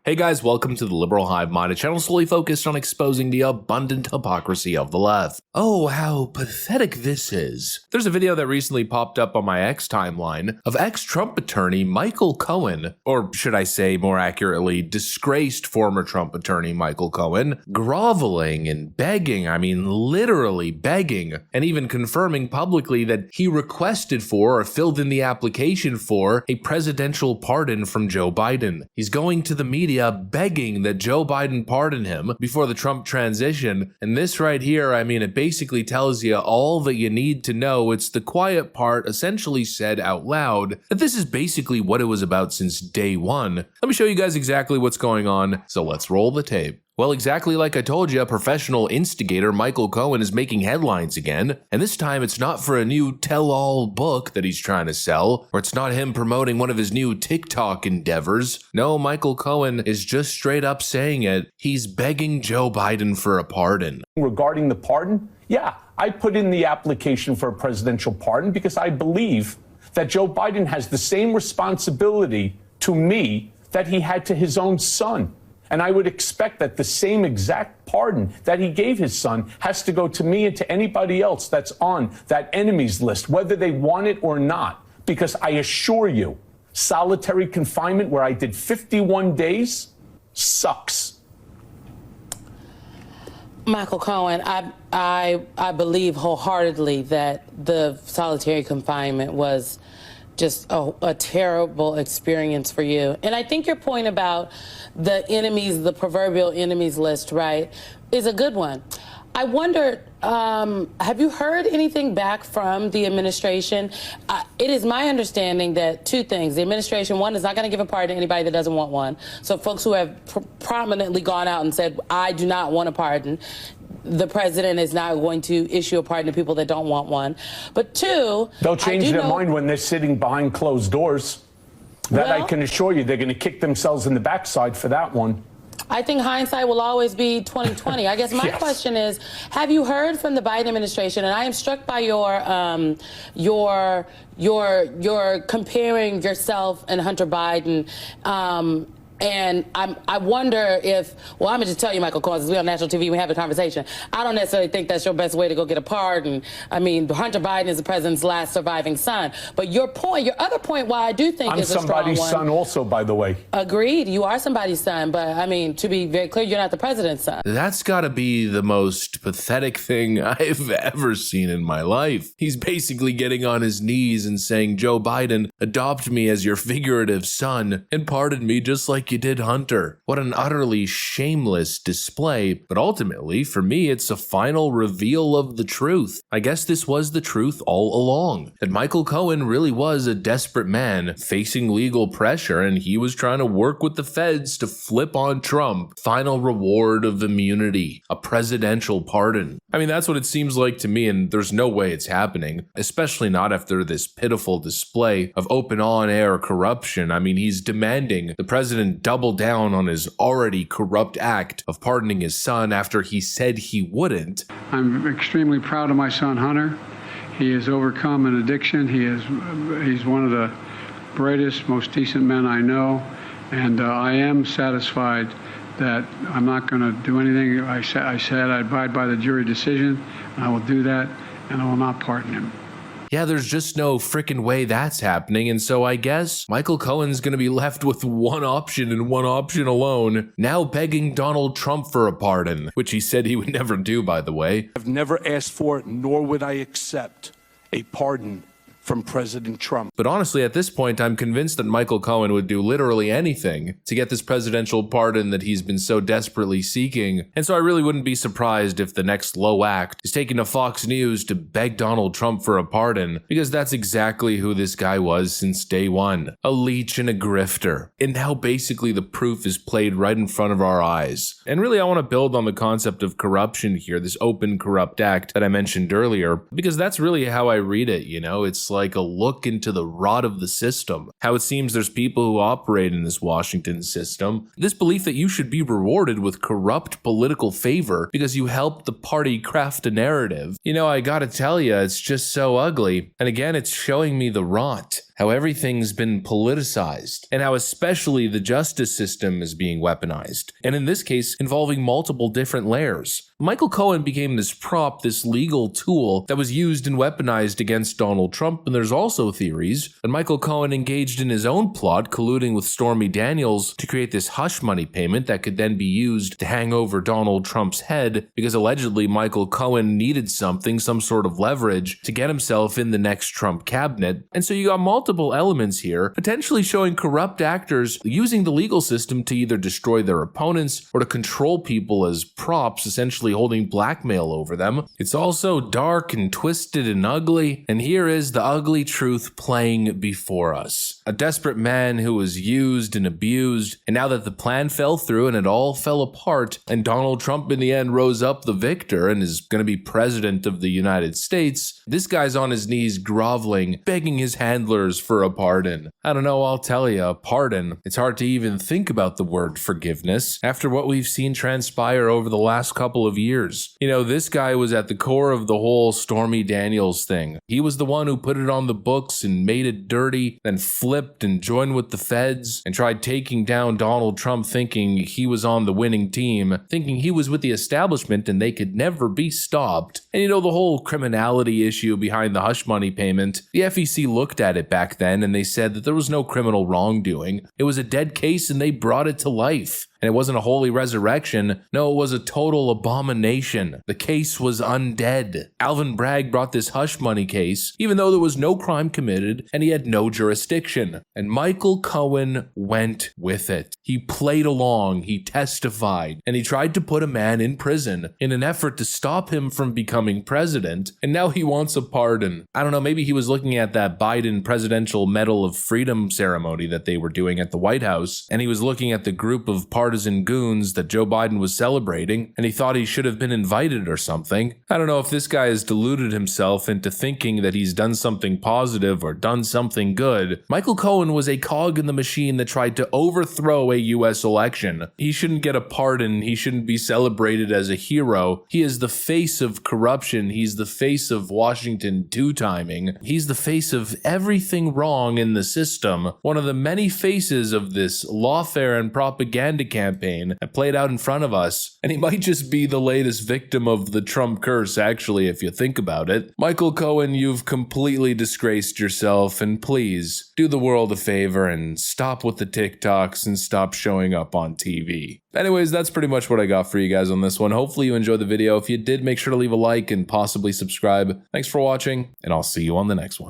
Hey guys, welcome to the Liberal Hive Mind, a channel solely focused on exposing the abundant hypocrisy of the left. Oh, how pathetic this is. There's a video that recently popped up on my X timeline of ex-Trump attorney Michael Cohen, or should I say more accurately, disgraced former Trump attorney Michael Cohen, groveling and begging, literally begging, and even confirming publicly that he requested for or filled in the application for a presidential pardon from Joe Biden. He's going to the media begging that Joe Biden pardon him before the Trump transition. And this right here, it basically tells you all that you need to know. It's the quiet part essentially said out loud that this is basically what it was about since day one. Let me show you guys exactly what's going on. So let's roll the tape. Well, exactly like I told you, professional instigator Michael Cohen is making headlines again, and this time it's not for a new tell-all book that he's trying to sell, or it's not him promoting one of his new TikTok endeavors. No, Michael Cohen is just straight up saying it. He's begging Joe Biden for a pardon. Regarding the pardon, yeah, I put in the application for a presidential pardon because I believe that Joe Biden has the same responsibility to me that he had to his own son. And I would expect that the same exact pardon that he gave his son has to go to me and to anybody else that's on that enemies list, whether they want it or not. Because I assure you, solitary confinement where I did 51 days sucks. Michael Cohen, I believe wholeheartedly that the solitary confinement was just a terrible experience for you. And I think your point about the enemies, the proverbial enemies list, right, is a good one. I wonder, have you heard anything back from the administration? It is my understanding that two things. The administration, one, is not going to give a pardon to anybody that doesn't want one. So folks who have prominently gone out and said, I do not want a pardon, the president is not going to issue a pardon to people that don't want one. But two, they'll change their mind when they're sitting behind closed doors. That I can assure you, they're going to kick themselves in the backside for that one. I think hindsight will always be 20/20. I guess my question is, have you heard from the Biden administration? And I am struck by your comparing yourself and Hunter Biden. And I wonder if, well, I'm going to just tell you, Michael Cohen, we're on national TV, we have a conversation. I don't necessarily think that's your best way to go get a pardon. Hunter Biden is the president's last surviving son. But your other point, why I do think is a strong one. I'm somebody's son also, by the way. Agreed. You are somebody's son. But, to be very clear, you're not the president's son. That's got to be the most pathetic thing I've ever seen in my life. He's basically getting on his knees and saying, Joe Biden, adopt me as your figurative son and pardon me just like you did Hunter. What an utterly shameless display, but ultimately, for me, it's a final reveal of the truth. I guess this was the truth all along, that Michael Cohen really was a desperate man facing legal pressure, and he was trying to work with the feds to flip on Trump. Final reward of immunity, a presidential pardon. That's what it seems like to me, and there's no way it's happening, especially not after this pitiful display of open on-air corruption. He's demanding the president double down on his already corrupt act of pardoning his son after he said he wouldn't. I'm extremely proud of my son, Hunter. He has overcome an addiction. He's one of the brightest, most decent men I know, and I am satisfied that I'm not going to do anything. I said I'd abide by the jury decision, and I will do that, and I will not pardon him. Yeah, there's just no frickin' way that's happening, and so I guess Michael Cohen's gonna be left with one option and one option alone, now begging Donald Trump for a pardon, which he said he would never do, by the way. I've never asked for, nor would I accept, a pardon from President Trump. But honestly, at this point, I'm convinced that Michael Cohen would do literally anything to get this presidential pardon that he's been so desperately seeking. And so I really wouldn't be surprised if the next low act is taking to Fox News to beg Donald Trump for a pardon, because that's exactly who this guy was since day one. A leech and a grifter. And now basically the proof is played right in front of our eyes. And really, I want to build on the concept of corruption here, this open corrupt act that I mentioned earlier, because that's really how I read it, It's like a look into the rot of the system. How it seems there's people who operate in this Washington system. This belief that you should be rewarded with corrupt political favor because you helped the party craft a narrative. I gotta tell you, it's just so ugly. And again, it's showing me the rot. how everything's been politicized, and how especially the justice system is being weaponized, and in this case, involving multiple different layers. Michael Cohen became this prop, this legal tool that was used and weaponized against Donald Trump, and there's also theories that Michael Cohen engaged in his own plot, colluding with Stormy Daniels to create this hush money payment that could then be used to hang over Donald Trump's head, because allegedly Michael Cohen needed something, some sort of leverage, to get himself in the next Trump cabinet. And so you got multiple elements here, potentially showing corrupt actors using the legal system to either destroy their opponents or to control people as props, essentially holding blackmail over them. It's also dark and twisted and ugly, and here is the ugly truth playing before us. A desperate man who was used and abused, and now that the plan fell through and it all fell apart, and Donald Trump in the end rose up the victor and is going to be president of the United States, this guy's on his knees groveling, begging his handlers for a pardon. I don't know, I'll tell you, a pardon. It's hard to even think about the word forgiveness after what we've seen transpire over the last couple of years. You know, this guy was at the core of the whole Stormy Daniels thing. He was the one who put it on the books and made it dirty, then flipped and joined with the feds and tried taking down Donald Trump, thinking he was on the winning team, thinking he was with the establishment and they could never be stopped. And you know, the whole criminality issue behind the hush money payment, the FEC looked at it back then and they said that there was no criminal wrongdoing. It was a dead case and they brought it to life. And it wasn't a holy resurrection. No, it was a total abomination. The case was undead. Alvin Bragg brought this hush money case, even though there was no crime committed and he had no jurisdiction. And Michael Cohen went with it. He played along, he testified, and he tried to put a man in prison in an effort to stop him from becoming president. And now he wants a pardon. I don't know, maybe he was looking at that Biden Presidential Medal of Freedom ceremony that they were doing at the White House, and he was looking at the group of partisan goons that Joe Biden was celebrating, and he thought he should have been invited or something. I don't know if this guy has deluded himself into thinking that he's done something positive or done something good. Michael Cohen was a cog in the machine that tried to overthrow a U.S. election. He shouldn't get a pardon. He shouldn't be celebrated as a hero. He is the face of corruption. He's the face of Washington two-timing. He's the face of everything wrong in the system. One of the many faces of this lawfare and propaganda campaign that played out in front of us, and he might just be the latest victim of the Trump curse, actually, if you think about it. Michael Cohen, you've completely disgraced yourself, and please do the world a favor and stop with the TikToks and stop showing up on TV. Anyways, that's pretty much what I got for you guys on this one. Hopefully you enjoyed the video. If you did, make sure to leave a like and possibly subscribe. Thanks for watching, and I'll see you on the next one.